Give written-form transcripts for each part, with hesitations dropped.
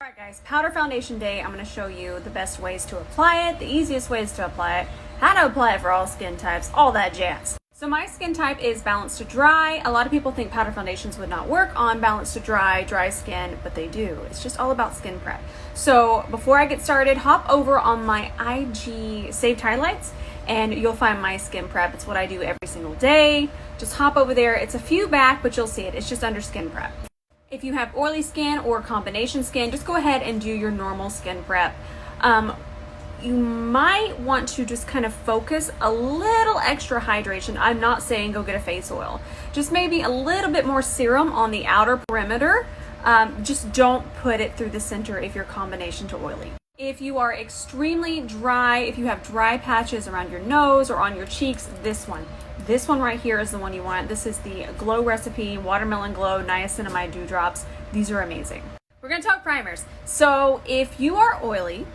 Alright guys, powder foundation day. I'm going to show you the best ways to apply it, the easiest ways to apply it, how to apply it for all skin types, all that jazz. So my skin type is balanced to dry. A lot of people think powder foundations would not work on balanced to dry skin, but they do. It's just all about skin prep. So before I get started, hop over on my IG saved highlights and you'll find my skin prep. It's what I do every single day. Just hop over there. It's a few back, but you'll see it. It's just under skin prep. If you have oily skin or combination skin, just go ahead and do your normal skin prep. You might want to just kind of focus a little extra hydration. I'm not saying go get a face oil. Just maybe a little bit more serum on the outer perimeter. Just don't put it through the center if you're combination to oily. If you are extremely dry, if you have dry patches around your nose or on your cheeks, this one right here is the one you want. This is the Glow Recipe Watermelon Glow Niacinamide Dewdrops. These are amazing. We're gonna talk primers. So if you are oily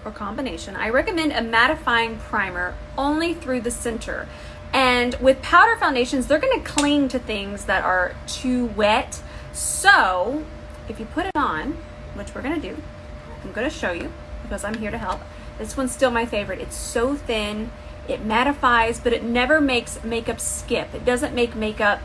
or combination, I recommend a mattifying primer only through the center. And with powder foundations, they're gonna cling to things that are too wet. So if you put it on, which we're gonna do, I'm gonna show you because I'm here to help. This one's still my favorite. It's so thin. It mattifies, but it never makes makeup skip. It doesn't make makeup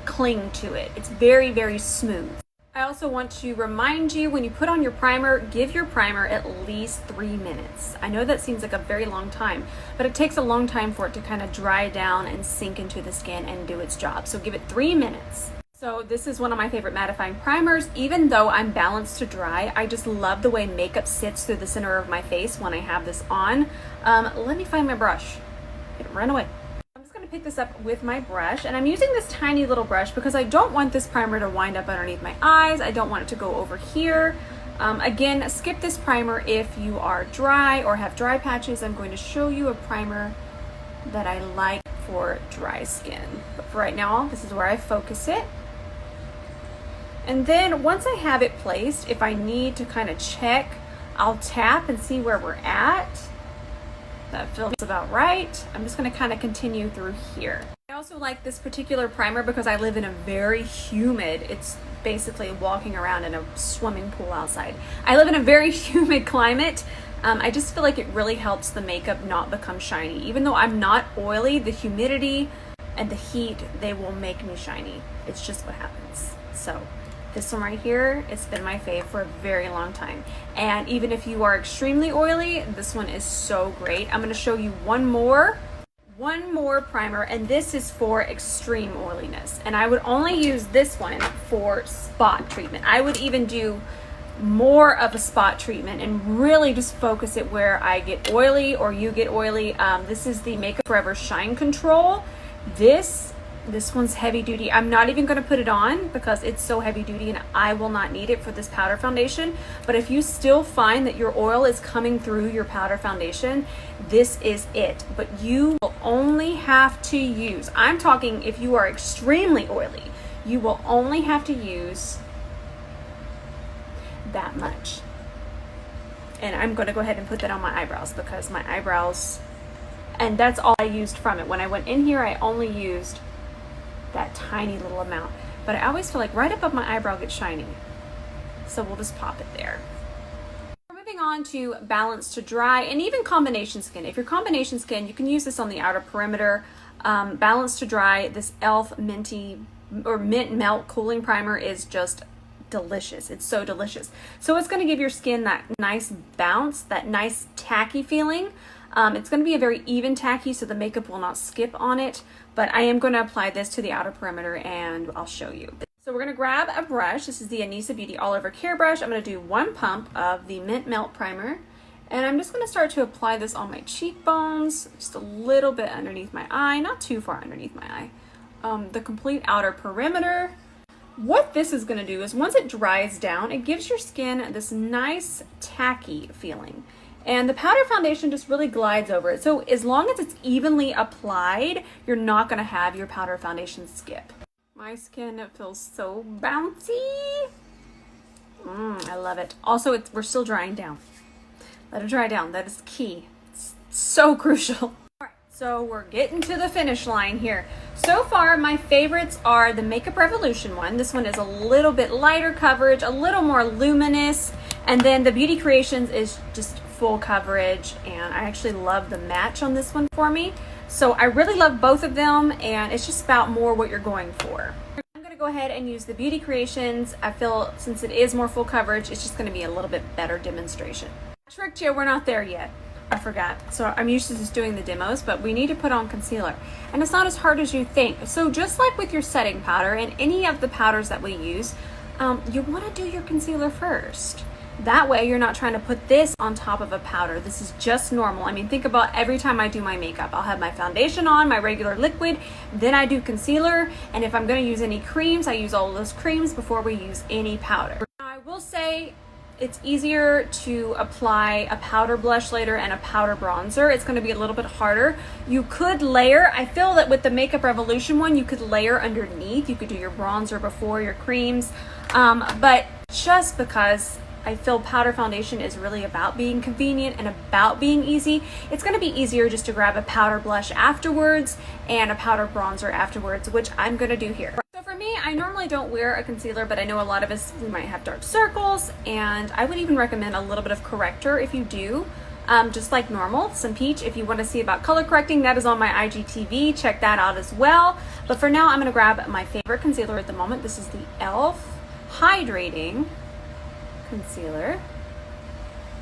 cling to it. It's very, very smooth. I also want to remind you, when you put on your primer, give your primer at least 3 minutes. I know that seems like a very long time, but it takes a long time for it to kind of dry down and sink into the skin and do its job. So give it 3 minutes. So this is one of my favorite mattifying primers. Even though I'm balanced to dry, I just love the way makeup sits through the center of my face when I have this on. Let me find my brush. It ran away. I'm just gonna pick this up with my brush, and I'm using this tiny little brush because I don't want this primer to wind up underneath my eyes. I don't want it to go over here. Again, skip this primer if you are dry or have dry patches. I'm going to show you a primer that I like for dry skin. But for right now, this is where I focus it. And then once I have it placed, if I need to kind of check, I'll tap and see where we're at. That feels about right. I'm just going to kind of continue through here. I also like this particular primer because I live in a very humid, it's basically walking around in a swimming pool outside. I live in a very humid climate. I just feel like it really helps the makeup not become shiny. Even though I'm not oily, the humidity and the heat, they will make me shiny. It's just what happens. So this one right here, it's been my fave for a very long time. And even if you are extremely oily, this one is so great. I'm gonna show you one more primer, and this is for extreme oiliness. And I would only use this one for spot treatment. I would even do more of a spot treatment and really just focus it where I get oily or you get oily. This is the Makeup Forever Shine Control. This one's heavy duty. I'm not even going to put it on because it's so heavy duty and I will not need it for this powder foundation. But if you still find that your oil is coming through your powder foundation, this is it. But you will only have to use, I'm talking if you are extremely oily, you will only have to use that much. And I'm going to go ahead and put that on my eyebrows because my eyebrows, and that's all I used from it. When I went in here, I only used that tiny little amount, but I always feel like right above my eyebrow gets shiny, so we'll just pop it there. We're moving on to balanced to dry and even combination skin. If you're combination skin, you can use this on the outer perimeter. Balanced to dry, this e.l.f. minty or mint melt cooling primer is just delicious. It's so delicious. So it's going to give your skin that nice bounce, that nice tacky feeling. It's going to be a very even tacky, so the makeup will not skip on it, but I am going to apply this to the outer perimeter and I'll show you. So we're going to grab a brush. This is the Anissa Beauty All Over Care brush. I'm going to do 1 pump of the Mint Melt Primer, and I'm just going to start to apply this on my cheekbones, just a little bit underneath my eye, not too far underneath my eye, the complete outer perimeter. What this is going to do is once it dries down, it gives your skin this nice tacky feeling. And the powder foundation just really glides over it. So as long as it's evenly applied, you're not going to have your powder foundation skip. My skin feels so bouncy. I love it. Also, we're still drying down. Let it dry down. That is key. It's so crucial. All right, so we're getting to the finish line here. So far, my favorites are the Makeup Revolution one. This one is a little bit lighter coverage, a little more luminous, And then the Beauty Creations is just full coverage, and I actually love the match on this one for me. So I really love both of them, and it's just about more what you're going for. I'm going to go ahead and use the Beauty Creations. I feel since it is more full coverage, it's just going to be a little bit better demonstration. I tricked you, we're not there yet. I forgot. So I'm used to just doing the demos, but we need to put on concealer. And it's not as hard as you think. So just like with your setting powder and any of the powders that we use, you want to do your concealer first. That way you're not trying to put this on top of a powder. This is just normal. I mean, think about every time I do my makeup. I'll have my foundation on, my regular liquid, then I do concealer. And if I'm going to use any creams, I use all of those creams before we use any powder. Now, I will say, it's easier to apply a powder blush later and a powder bronzer. It's going to be a little bit harder. You could layer. I feel that with the Makeup Revolution one, you could layer underneath. You could do your bronzer before your creams. But just because I feel powder foundation is really about being convenient and about being easy, it's going to be easier just to grab a powder blush afterwards and a powder bronzer afterwards, which I'm going to do here. So for me, I normally don't wear a concealer, but I know a lot of us, we might have dark circles, and I would even recommend a little bit of corrector if you do, just like normal. Some peach, if you want to see about color correcting, that is on my IGTV. Check that out as well. But for now, I'm going to grab my favorite concealer at the moment. This is the e.l.f. Hydrating concealer,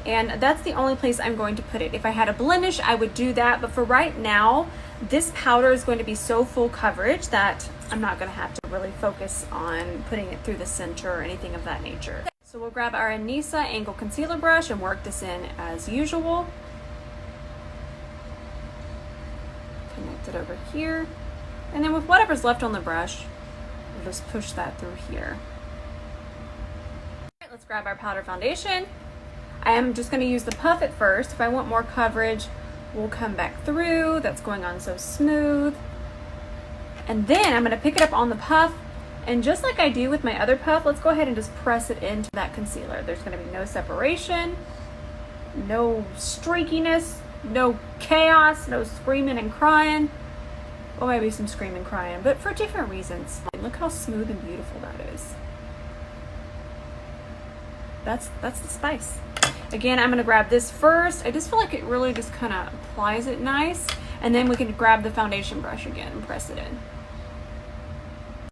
and that's the only place I'm going to put it. If I had a blemish, I would do that, but for right now, this powder is going to be so full coverage that I'm not going to have to really focus on putting it through the center or anything of that nature. So we'll grab our Anisa Angle Concealer Brush and work this in as usual. Connect it over here, and then with whatever's left on the brush, we'll just push that through here. Let's grab our powder foundation. I am just going to use the puff at first. If I want more coverage, we'll come back through. That's going on so smooth. And then I'm going to pick it up on the puff, and just like I do with my other puff, let's go ahead and just press it into that concealer. There's going to be no separation, no streakiness, no chaos, no screaming and crying. Well, maybe some screaming and crying, but for different reasons. Look how smooth and beautiful that is. That's the spice. Again, I'm going to grab this first. I just feel like it really just kind of applies it nice. And then we can grab the foundation brush again and press it in.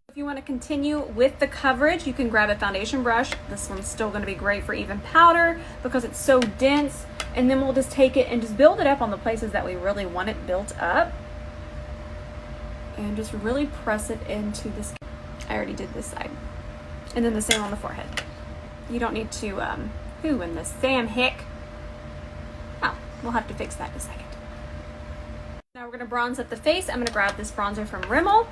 If you want to continue with the coverage, you can grab a foundation brush. This one's still going to be great for even powder because it's so dense. And then we'll just take it and just build it up on the places that we really want it built up. And just really press it into this. I already did this side. And then the same on the forehead. You don't need to, who in the Sam Hick? Oh, we'll have to fix that in a second. Now we're going to bronze up the face. I'm going to grab this bronzer from Rimmel.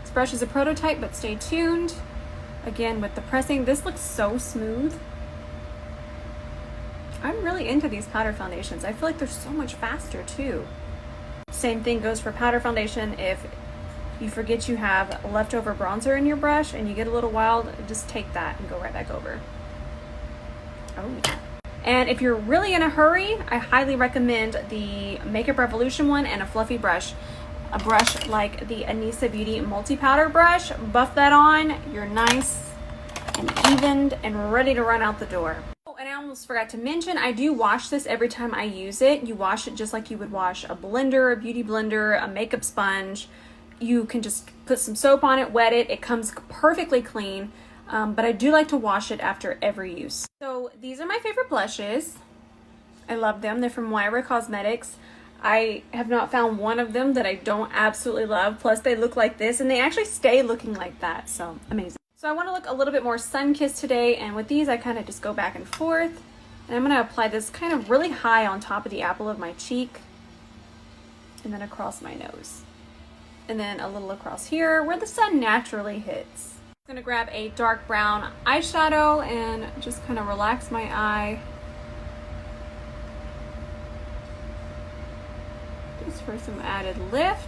This brush is a prototype, but stay tuned. Again, with the pressing, this looks so smooth. I'm really into these powder foundations. I feel like they're so much faster too. Same thing goes for powder foundation. If you forget you have leftover bronzer in your brush and you get a little wild, just take that and go right back over. Oh yeah. And if you're really in a hurry, I highly recommend the Makeup Revolution one and a fluffy brush. A brush like the Anisa Beauty multi-powder brush. Buff that on, you're nice and evened and ready to run out the door. Oh, and I almost forgot to mention, I do wash this every time I use it. You wash it just like you would wash a blender, a beauty blender, a makeup sponge. You can just put some soap on it, wet it. It comes perfectly clean. But I do like to wash it after every use. So these are my favorite blushes. I love them. They're from Moira Cosmetics. I have not found one of them that I don't absolutely love. Plus they look like this and they actually stay looking like that. So amazing. So I want to look a little bit more sun-kissed today. And with these, I kind of just go back and forth. And I'm going to apply this kind of really high on top of the apple of my cheek. And then across my nose. And then a little across here where the sun naturally hits. I'm gonna grab a dark brown eyeshadow and just kind of relax my eye. Just for some added lift.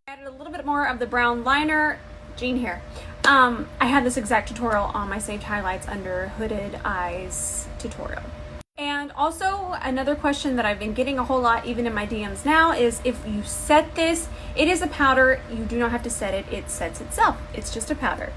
Added a little bit more of the brown liner. Jean here. I had this exact tutorial on my Saved Highlights under Hooded Eyes tutorial. And also another question that I've been getting a whole lot even in my DMs now is if you set this, it is a powder, you do not have to set it, it sets itself. It's just a powder.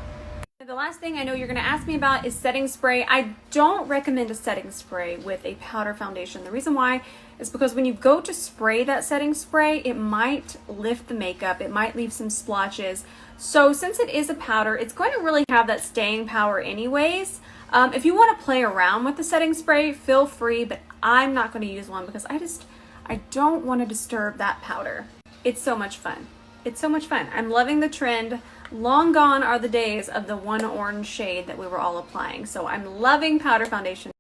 The The last thing I know you're going to ask me about is setting spray. I don't recommend a setting spray with a powder foundation. The reason why is because when you go to spray that setting spray, it might lift the makeup, it might leave some splotches. So since it is a powder, it's going to really have that staying power anyways. If you want to play around with the setting spray, feel free, but I'm not going to use one because I don't want to disturb that powder. It's so much fun. It's so much fun. I'm loving the trend. Long gone are the days of the one orange shade that we were all applying. So I'm loving powder foundation.